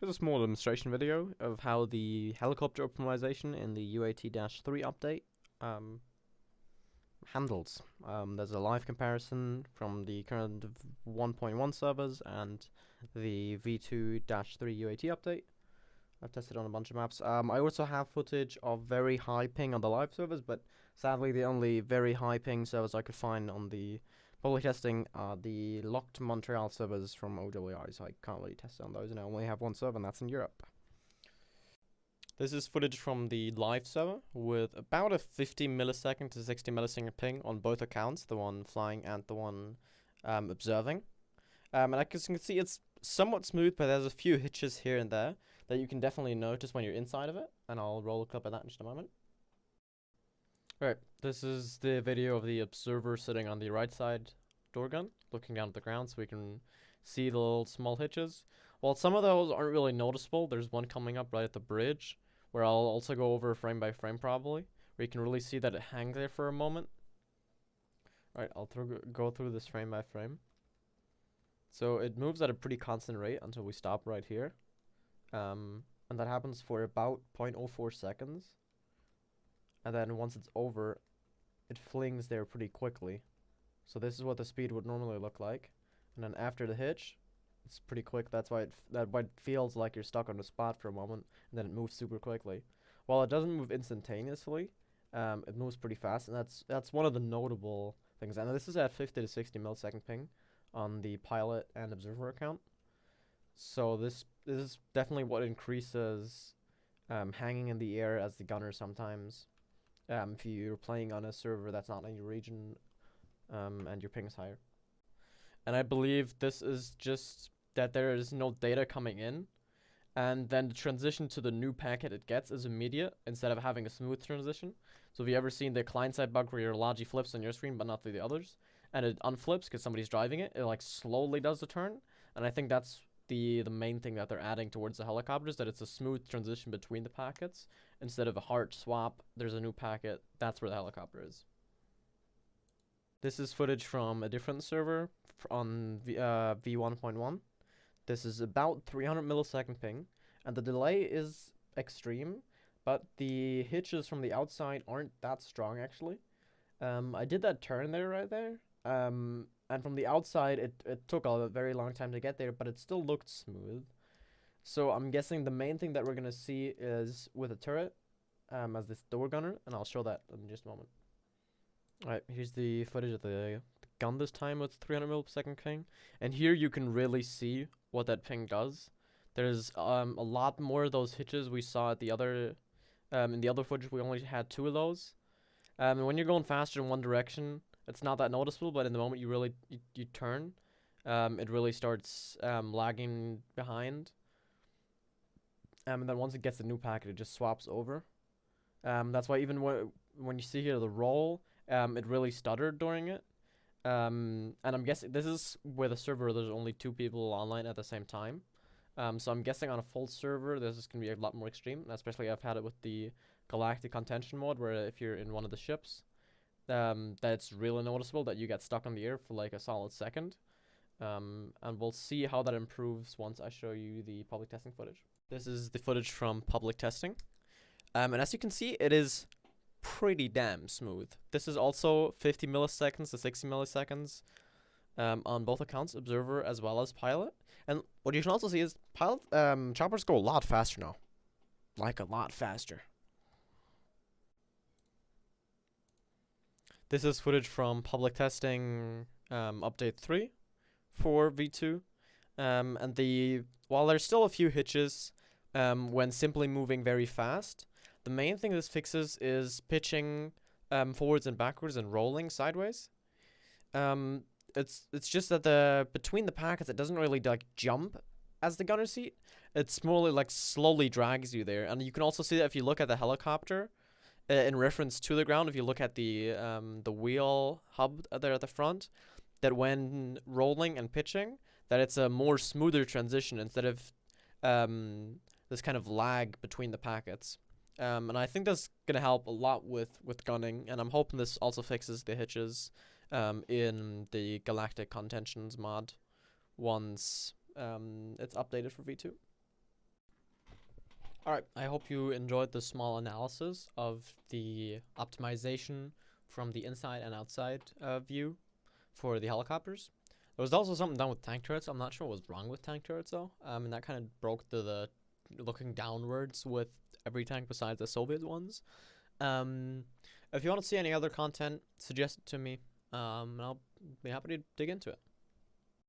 Here's a small demonstration video of how the helicopter optimization in the UAT-3 update handles. There's a live comparison from the current 1.1 servers and the v2-3 UAT update. I've tested on a bunch of maps. I also have footage of very high ping on the live servers, but sadly the only very high ping servers I could find on the public testing are the locked Montreal servers from OWI, so I can't really test on those, and I only have one server, and that's in Europe. This is footage from the live server with about a 50 millisecond to 60 millisecond ping on both accounts, the one flying and the one observing. And as you can see, it's somewhat smooth, but there's a few hitches here and there that you can definitely notice when you're inside of it, and I'll roll a clip of that in just a moment. Alright, this is the video of the observer sitting on the right side door gun, looking down at the ground so we can see the little small hitches. While some of those aren't really noticeable, there's one coming up right at the bridge, where I'll also go over frame by frame probably, where you can really see that it hangs there for a moment. Alright, I'll go through this frame by frame. So it moves at a pretty constant rate until we stop right here. And that happens for about 0.04 seconds. And then once it's over, it flings there pretty quickly. So this is what the speed would normally look like. And then after the hitch, it's pretty quick. That's why it feels like you're stuck on the spot for a moment, and then it moves super quickly. While it doesn't move instantaneously, it moves pretty fast, and that's one of the notable things. And this is at 50 to 60 millisecond ping on the pilot and observer account. So this is definitely what increases hanging in the air as the gunner sometimes. If you're playing on a server that's not in your region, and your ping is higher. And I believe this is just that there is no data coming in, and then the transition to the new packet it gets is immediate instead of having a smooth transition. So if you ever seen the client-side bug where your logi flips on your screen but not for the others, and it unflips because somebody's driving it, it like slowly does the turn, and I think that's the main thing that they're adding towards the helicopters, that it's a smooth transition between the packets instead of a hard swap. There's a new packet, that's where the helicopter is. This is footage from a different server on v1.1. This is about 300 millisecond ping, and the delay is extreme, but the hitches from the outside aren't that strong actually. I did that turn there right there, and from the outside it took a very long time to get there, but it still looked smooth. So I'm guessing the main thing that we're gonna see is with a turret as this door gunner, and I'll show that in just a moment. Alright, here's the footage of the gun this time with 300 millisecond ping, and here you can really see what that ping does. There's a lot more of those hitches we saw at the other in the other footage. We only had 2 of those. And when you're going faster in one direction, it's not that noticeable, but in the moment you turn, it really starts lagging behind. And then once it gets the new packet, it just swaps over. That's why even when you see here the roll, it really stuttered during it. And I'm guessing this is with a server there's only 2 people online at the same time. So I'm guessing on a full server this is going to be a lot more extreme, especially I've had it with the galactic contention mode, where if you're in one of the ships, that's really noticeable that you get stuck on the air for like a solid second. And we'll see how that improves once I show you the public testing footage. This is the footage from public testing. And as you can see, it is pretty damn smooth. This is also 50 milliseconds to 60 milliseconds on both accounts, observer as well as pilot. And what you can also see is pilot choppers go a lot faster now, like a lot faster. This is footage from public testing update 3 for v2, and while there's still a few hitches when simply moving very fast, the main thing this fixes is pitching forwards and backwards and rolling sideways. It's just that between the packets it doesn't really like jump as the gunner seat. It's more like slowly drags you there, and you can also see that if you look at the helicopter in reference to the ground. If you look at the wheel hub there at the front, that when rolling and pitching, that it's a more smoother transition instead of this kind of lag between the packets. And I think that's gonna help a lot with gunning, and I'm hoping this also fixes the hitches in the Galactic Contentions mod once it's updated for V2. Alright, I hope you enjoyed this small analysis of the optimization from the inside and outside view for the helicopters. There was also something done with tank turrets. I'm not sure what was wrong with tank turrets though, and that kind of broke the looking downwards with every tank besides the Soviet ones. If you want to see any other content, suggest it to me, and I'll be happy to dig into it.